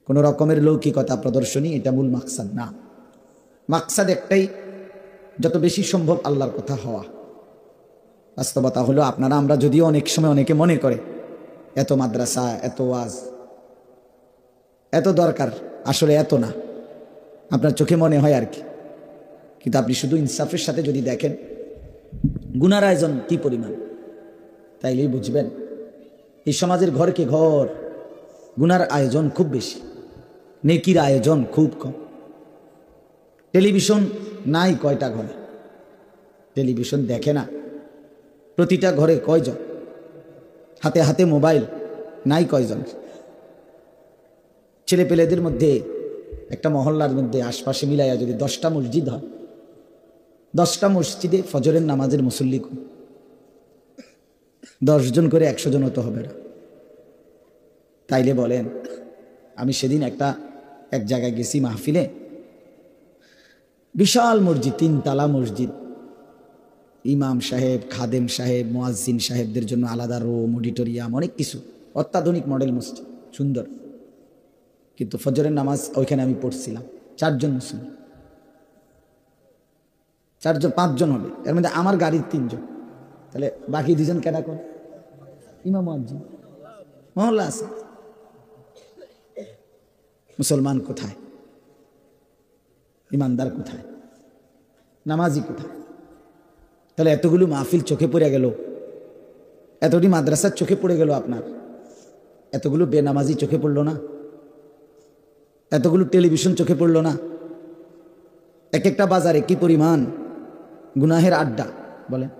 কোনো রকমের লৌকিকতা প্রদর্শনী এটা মূল মাকসাদ না। মাকসাদ একটাই, যত বেশি সম্ভব আল্লাহর কথা হওয়া। বাস্তবতা হলো আপনারা আমরা যদিও অনেক সময় অনেকে মনে করে এত মাদ্রাসা, এত ওয়াজ, এত দরকার, আসলে এত না, আপনার চোখে মনে হয় আর কি। কিন্তু আপনি শুধু ইনসাফের সাথে যদি দেখেন গুনার আয়োজন কি পরিমাণ, তাইলেই বুঝবেন এই সমাজের ঘরকে ঘর গুনার আয়োজন খুব বেশি, নেকির আয়োজন খুব কম। টেলিভিশন নাই কয়টা ঘরে, টেলিভিশন দেখে না প্রতিটা ঘরে কয়জন, হাতে হাতে মোবাইল নাই কয়জন। ছেলে পেলেদের মধ্যে একটা মহল্লার মধ্যে আশপাশে মিলাইয়া যদি 10টা মসজিদ হয়, 10টা মসজিদে ফজরের নামাজের মুসল্লি 10 জন করে 100 জন তো হবে না। তাইলে বলেন, আমি সেদিন এক জায়গায় গেছি মাহফিলে, বিশাল মসজিদ, 3 তালা মসজিদ, ইমাম সাহেব, খাদেম সাহেব, মুয়াজ্জিন সাহেবদের জন্য আলাদা রুম, অডিটোরিয়াম, অনেক কিছু, অত্যাধুনিক মডেল মসজিদ, সুন্দর। কিন্তু ফজরের নামাজ ওইখানে আমি পড়ছিলাম 4 জন মুসলিম, 5 জন হবে, এর মধ্যে আমার গাড়ির 3 জন, তাহলে বাকি 2 জন কেডা কোন? ইমাম মুয়াজ্জিন মহল্লা আছে। মুসলমান কোথায়? ইমানদার কোথায়? নামাজি কোথায়? তাহলে এতগুলো মাহফিল চোখে পড়ে গেল, এতটি মাদ্রাসার চোখে পড়ে গেল আপনার, এতগুলো বেনামাজি চোখে পড়লো না? এতগুলো টেলিভিশন চোখে পড়লো না? এক একটা বাজারে কি পরিমাণ গুনাহের আড্ডা, বলেন।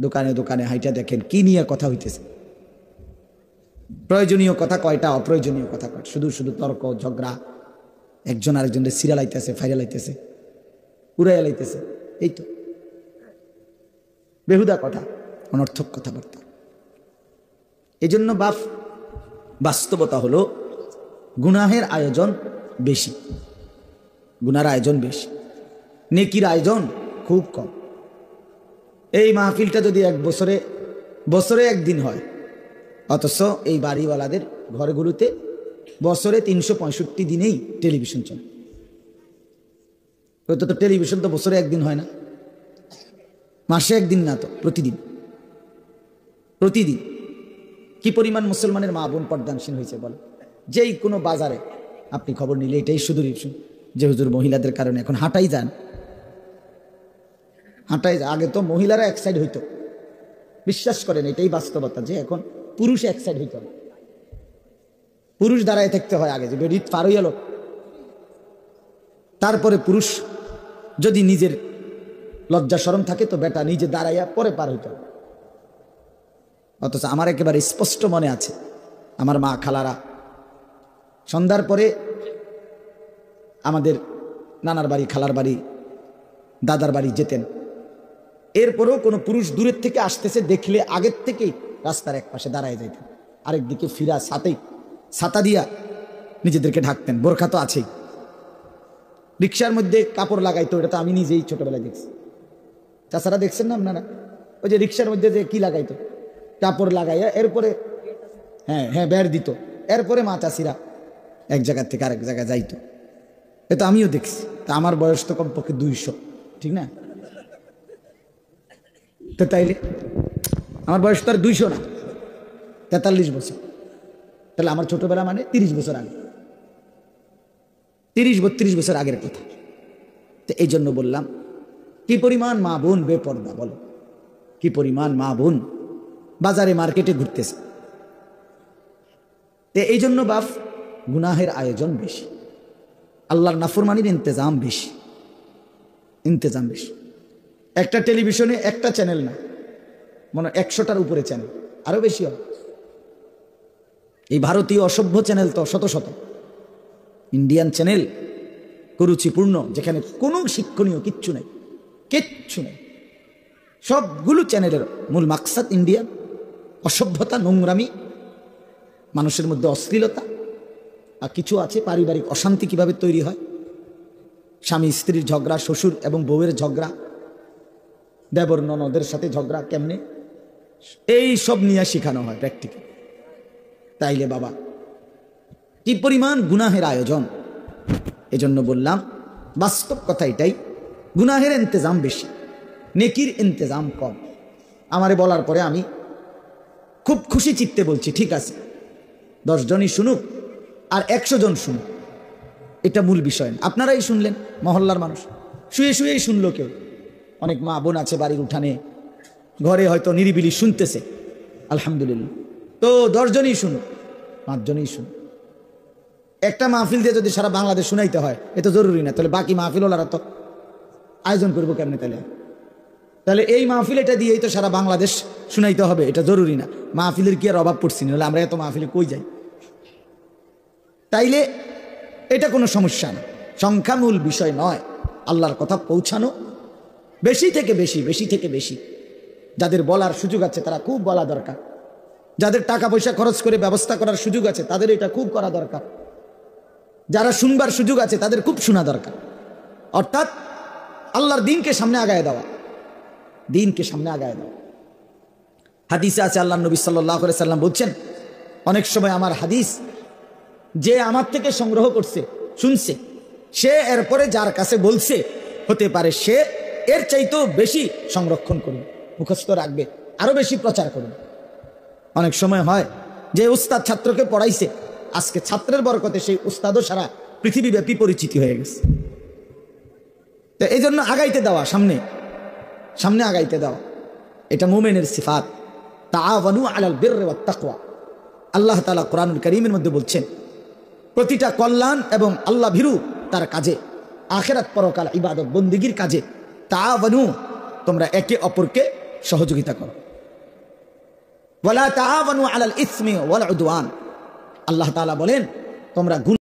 দোকানে দোকানে হাইটা দেখেন কি নিয়ে কথা হইতেছে, প্রয়োজনীয় কথা কয়টা, অপ্রয়োজনীয় কথা কয়টা, শুধু শুধু তর্ক ঝগড়া, একজন আরেকজনের সিরা লাইতেছে, ফাইরা লাইতেছে, উড়াইয়া লাইতেছে, এই তো বেহুদা কথা, অনর্থক কথাবার্তা। এই জন্য বাস্তবতা হলো গুনাহের আয়োজন বেশি, গুনার আয়োজন বেশি, নেকির আয়োজন খুব কম। এই মাহফিলটা যদি বছরে একদিন হয়, অথচ এই বাড়িওয়ালাদের ঘরগুলোতে বছরে 365 দিনেই টেলিভিশন চলে। তো টেলিভিশন তো বছরে একদিন হয় না, মাসে একদিন না, তো প্রতিদিন। কি পরিমাণ মুসলমানের মা বোন পর্দানসীন হয়েছে বলে। যেই কোনো বাজারে আপনি খবর নিলে এটাই শুধু যে হুজুর মহিলাদের কারণে এখন হাঁটাই যান, আগে তো মহিলারা এক সাইড হইতো, বিশ্বাস করেন এটাই বাস্তবতা, যে এখন পুরুষ এক সাইড হইতে হবে, পুরুষ দাঁড়ায় থাকতে হয় আগে, যে বেরিয়ে পার হইয়া লোক, তারপরে পুরুষ যদি নিজের লজ্জা শরম থাকে তো বেটা নিজে দাঁড়াইয়া পরে পার হইতে হবে। অথচ আমার একেবারে স্পষ্ট মনে আছে, আমার মা খালারা সন্ধ্যার পরে আমাদের নানার বাড়ি, খালার বাড়ি, দাদার বাড়ি যেতেন। এরপরেও কোনো পুরুষ দূরের থেকে আসতেছে দেখলে আগের থেকেই রাস্তার এক পাশে দাঁড়ায় যাইতেন, আরেকদিকে ফিরা ছাতা দিয়া নিজেদেরকে ঢাকতেন, বোরখা তো আছেই। রিক্সার মধ্যে কাপড় লাগাইতো, এটা তো আমি নিজেই ছোটবেলায় দেখছি, তাছাড়া দেখছেন না আপনারা? ওই যে রিক্সার মধ্যে যে কি লাগাইতো, কাপড় লাগাইয়া এরপরে হ্যাঁ বের দিত, এরপরে মা চাষিরা এক জায়গা থেকে আরেক জায়গায় যাইতো, এটা আমিও দেখছি। তা আমার বয়স তো কমপক্ষে 200, ঠিক না? তো তাইলে আমার বয়স তো আর 200 না, 43 বছর। তাহলে আমার ছোটবেলা মানে 30 বছর আগে, 30-32 বছর আগের কথা। তো এই জন্য বললাম কি পরিমাণ মা বোন বেপর্দা, বলো কি পরিমাণ মা বোন বাজারে মার্কেটে ঘুরতেছে। তো এই জন্য গুনাহের আয়োজন বেশি, আল্লাহর নাফরমানির ইন্তজাম বেশি। একটা টেলিভিশনে একটা চ্যানেল না, মনে 100টার উপরে চ্যানেল, আরো বেশি হয়। এই ভারতীয় অসভ্য চ্যানেল তো শত শত, ইন্ডিয়ান চ্যানেল কুরুচিপূর্ণ, যেখানে কোনো শিক্ষণীয় কিচ্ছু নেই। সবগুলো চ্যানেলের মূল মাকসাদ ইন্ডিয়ান, অসভ্যতা, নোংরামি, মানুষের মধ্যে অশ্লীলতা, আর কিছু আছে পারিবারিক অশান্তি কিভাবে তৈরি হয়, স্বামী স্ত্রীর ঝগড়া, শ্বশুর এবং বউয়ের ঝগড়া, দেবর ননদের সাথে ঝগড়া কেমনে, এই সব নিয়ে শেখানো হয় প্র্যাকটিক্যাল। তাইলে বাবা কি পরিমাণ গুনাহের আয়োজন। এজন্য বললাম বাস্তব কথা এটাই, গুনাহের ইন্তজাম বেশি, নেকির ইন্তজাম কম। আমারে বলার পরে আমি খুব খুশি চিত্তে বলছি, ঠিক আছে 10 জনই শুনুক আর 100 জন শুনুক, এটা মূল বিষয় না। আপনারাই শুনলেন, মহল্লার মানুষ শুয়ে শুয়েই শুনলো। কেউ অনেক মা বোন আছে বাড়ির উঠানে, ঘরে হয়তো নিরিবিলি শুনতেছে, আলহামদুলিল্লাহ। তো 10 জনই শুনুক, 5 জনই শুনুক। একটা মাহফিল দিয়ে যদি সারা বাংলাদেশ শুনাইতে হয় এ তো জরুরি না, তাহলে বাকি মাহফিলওয়ালারা তো আয়োজন করবো কেমনে? তাহলে এই মাহফিল এটা দিয়েই তো সারা বাংলাদেশ শুনাইতে হবে, এটা জরুরি না। মাহফিলের কি আর অভাব পড়ছি না? আমরা এত মাহফিলে কই যাই? তাইলে এটা কোনো সমস্যা না, সংখ্যা মূল বিষয় নয়। আল্লাহর কথা পৌঁছানো, বেশি থেকে বেশি, বেশি থেকে বেশি। যাদের বলার সুযোগ আছে তারা খুব বলা দরকার, যাদের টাকা পয়সা খরচ করে ব্যবস্থা করার সুযোগ আছে তাদের এটা খুব করা দরকার, যারা শুনবার সুযোগ আছে তাদের খুব শোনা দরকার। অর্থাৎ আল্লাহর দ্বীনকে সামনে আগায় দেওয়া, দ্বীনকে সামনে আগায় দেওয়া। হাদিসে আছে আল্লাহ নবী সাল্লাল্লাহু আলাইহি সাল্লাম বলছেন, অনেক সময় আমার হাদিস যে আমার থেকে সংগ্রহ করছে, শুনছে, সে এরপরে যার কাছে বলছে হতে পারে সে এর চাইতেও বেশি সংরক্ষণ করবে, মুখস্থ রাখবে, আরো বেশি প্রচার করবে। অনেক সময় হয় যে উস্তাদ ছাত্রকে পড়াইছে, আজকে ছাত্রের বরকতে সেই উস্তাদও সারা পৃথিবীব্যাপী পরিচিতি হয়ে গেছে। তো এই জন্য আগাইতে দেওয়া, সামনে সামনে আগাইতে দেওয়া, এটা মুমিনের সিফাত। তাআওয়ানু আলাল বিররি ওয়াত তাকওয়া, আল্লাহ তাআলা কোরআনুল কারীমের মধ্যে বলছেন প্রতিটা কল্যাণ এবং আল্লাহ ভীরু তার কাজে, আখিরাত পরকাল ইবাদত বন্দেগীর কাজে তাআওয়ানু, তোমরা একে অপরকে সহযোগিতা করো। ওয়ালা তাআওয়ানু আলাল ইসমি ওয়াল উদওয়ান, আল্লাহ তাআলা বলেন তোমরা